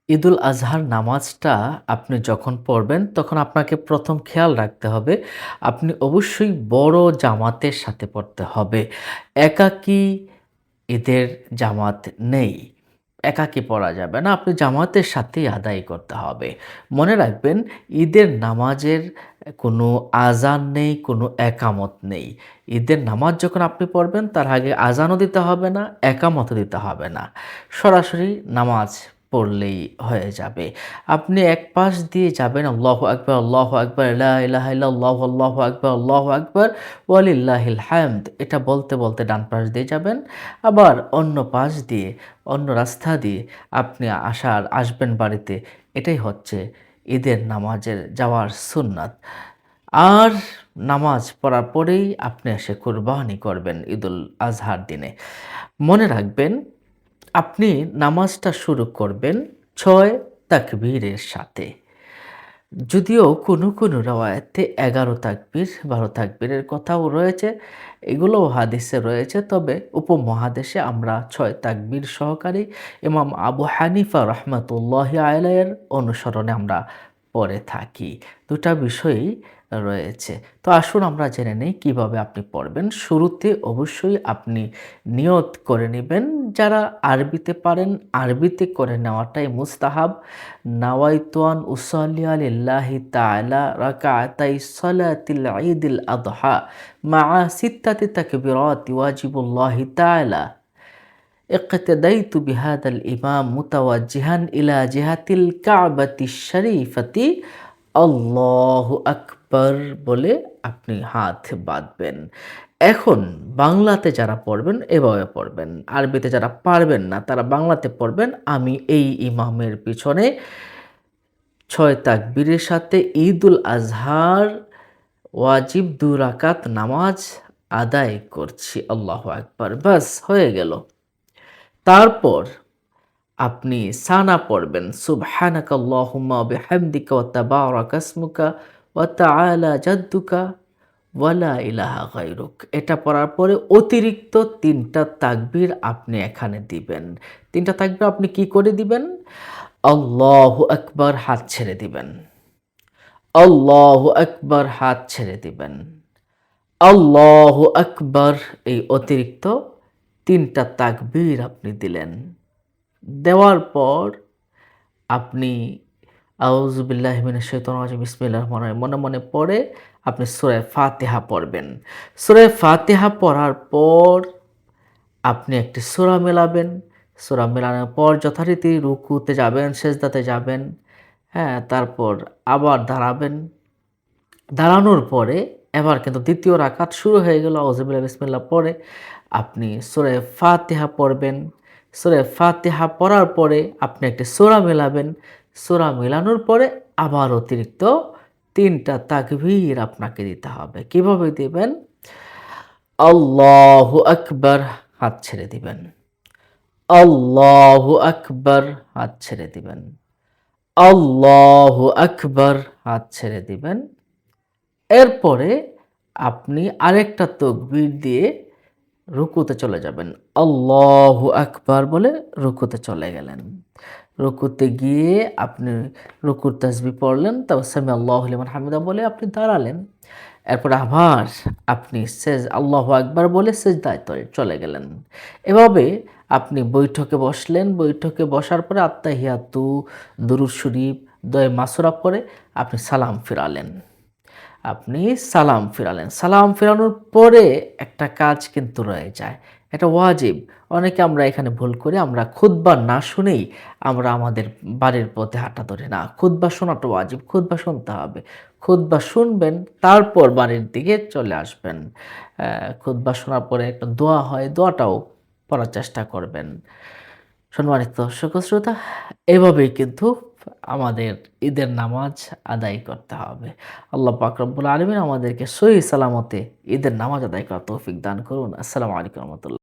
ঈদুল আজহার নামাজটা আপনি যখন পড়বেন, তখন আপনাকে ১ম খেয়াল রাখতে হবে, আপনি অবশ্যই বড় জামাতের সাথে পড়তে হবে। একাকী ঈদের জামাত নেই। একাকী পড়া যাবে না। আপনি জামাতের সাথেই আদায় করতে হবে। মনে রাখবেন, ঈদের নামাজের কোনো আযান নেই, কোনো একামত নেই। ঈদের নামাজ যখন আপনি পড়বেন, তার আগে আযানও দিতে হবে না, একামতও দিতে হবে না। সরাসরি নামাজ পড়লেই হয়ে যাবে। আপনি এক পাশ দিয়ে যাবেন আল্লাহু আকবার, লা ইলাহা ইল্লাল্লাহু আল্লাহু আকবার, আল্লাহু আকবার, ওয়ালিল্লাহিল হামদ। এটা বলতে, বলতে ডান পাশ দিয়ে যাবেন। আবার অন্য পাশ দিয়ে, অন্য রাস্তা দিয়ে আপনি আসবেন বাড়িতে। এটাই হচ্ছে ঈদের নামাজের যাওয়ার সুন্নাত। আর নামাজ পড়ার পরেই আপনি এসে কুরবানি করবেন ঈদুল আজহার দিনে। মনে রাখবেন, আপনি নামাজটা শুরু করবেন ৬ তাকবীরের সাথে। যদিও কোনো রওয়ায়াতে ১১ তাকবীর, ১২ তাকবীরের কথাও রয়েছে। এগুলোও হাদিসে রয়েছে। তবে উপমহাদেশে আমরা ৬ তাকবীর সহকারে ইমাম আবু হানিফা রাহমাতুল্লাহি আলাইহির অনুসরণে আমরা পড়ে থাকি। ২ টা বিষয়ই রয়েছে। তো আসুন আমরা জেনে নেই কিভাবে আপনি পড়বেন। শুরুতে অবশ্যই আপনি নিয়ত করে নিবেন। যারা আরবিতে পারেন, আরবিতে করে নেওয়াটাই মুস্তাহাব। নাওয়াইতু আন উসাল্লিয়া লিল্লাহি তাআলা রাকাআতাই সালাতিল ঈদিল আযহা মা'a সিত্তাতি তাকবীরাতি ওয়াজিবুল্লাহি তাআলা। ইক্তাদাইতু বিহাদাল ইমাম মুতাওয়াজ্জিহান ইলা জিহাতিল কা'বাতিশ শরীফাতি। আল্লাহু আকবার বলে আপনি হাত বাঁধবেন। এখন বাংলাতে যারা পড়বেন এভাবে পড়বেন। আরবিতে যারা পারবেন না তারা বাংলাতে পড়বেন। আমি এই ইমামের পিছনে ৬ তাকবীরের সাথে ঈদুল আজহার ওয়াজিব ২ রাকাত নামাজ আদায় করছি। আল্লাহু আকবার। ব্যাস হয়ে গেল। তারপর আপনি সানা পড়বেন। সুবহানাকাল্লাহুম্মা ওয়া বিহামদিকা ওয়া তাবারাকা ইসমুকা ওয়া তাআলা জাদ্দুকা ওয়া লা ইলাহা গায়রুক। এটা পড়ার পরে অতিরিক্ত ৩ টা তাকবীর আপনি এখানে দিবেন। ৩ টা তাকবীর আপনি কি করে দিবেন? আল্লাহু আকবার, হাত ছেড়ে দিবেন। আল্লাহু আকবার, হাত ছেড়ে দিবেন। আল্লাহু আকবার, এই অতিরিক্ত ৩ টা তাকবীর আপনি দিলেন। দেওয়ার পর আপনি আউযু বিল্লাহি মিনাশ শাইতানির রাজিম বিসমিল্লাহির রহমানির রহিম মনে, মনে পড়ে আপনি সূরা ফাতিহা পড়বেন। সূরা ফাতিহা পড়ার পর আপনি একটি সূরা মেলাবেন। সূরা মেলানোর পর যথারীতি রুকুতে যাবেন, সেজদাতে যাবেন। হ্যাঁ? তারপর আবার দাঁড়াবেন। দাঁড়ানোর পরে এবার কিন্তু ২য় রাকাত শুরু হয়ে গেল। আউযুবিল্লাহি বিসমিল্লাহ পড়ে আপনি সূরা ফাতিহা পড়বেন। সূরা ফাতিহা পড়ার পরে আপনি একটি সূরা মেলাবেন। সূরা মেলানোর পরে আবার অতিরিক্ত ৩ টা তাকবীর আপনাকে দিতে হবে। কিভাবে দিবেন? আল্লাহু আকবার, হাত ছেড়ে দিবেন। আল্লাহু আকবার, হাত ছেড়ে দিবেন। আল্লাহু আকবার, হাত ছেড়ে দিবেন। এরপরে আপনি আরেকটা তাকবীর দিয়ে রুকুতে চলে যাবেন। আল্লাহু আকবার বলে রুকুতে চলে গেলেন। রুকুতে গিয়ে আপনি রুকুর তাসবিহ পড়লেন, তারপর সামি আল্লাহু লিমান হামিদা বলে আপনি দাঁড়ালেন। এরপর আবার আপনি আল্লাহু আকবার বলে সিজদায় চলে গেলেন। এভাবে আপনি বৈঠকে বসলেন। বৈঠকে বসার পরে আত্তাহিয়াতু, দুরূদ শরীফ, দোয়া মাসুরা পড়ে আপনি সালাম ফিরালেন। আপনি সালাম ফিরালেন। সালাম ফিরানোর পরে একটা কাজ কিন্তু রয়ে যায়। এটা ওয়াজিব। অনেকে আমরা এখানে ভুল করি। আমরা খুতবা না শুনেই আমরা আমাদের বাড়ির পথে হাঁটা ধরি। না, খুতবা শোনাটা ওয়াজিব। খুতবা শুনতে হবে। খুতবা শুনবেন, তারপর বাড়ির দিকে চলে আসবেন। খুতবা শোনার পরে একটা দোয়া হয়, দোয়াটাও পড়ার চেষ্টা করবেন। সম্মানিত দর্শক ও শ্রোতা, এভাবেই কিন্তু আমাদের ঈদের নামাজ আদায় করতে হবে। আল্লাহ পাক রব্বুল আলামিন আমাদেরকে সহি সালামতে ঈদের নামাজ আদায় করার তৌফিক দান করুন। আসসালামু আলাইকুম ওয়া রাহমাতুল্লাহ।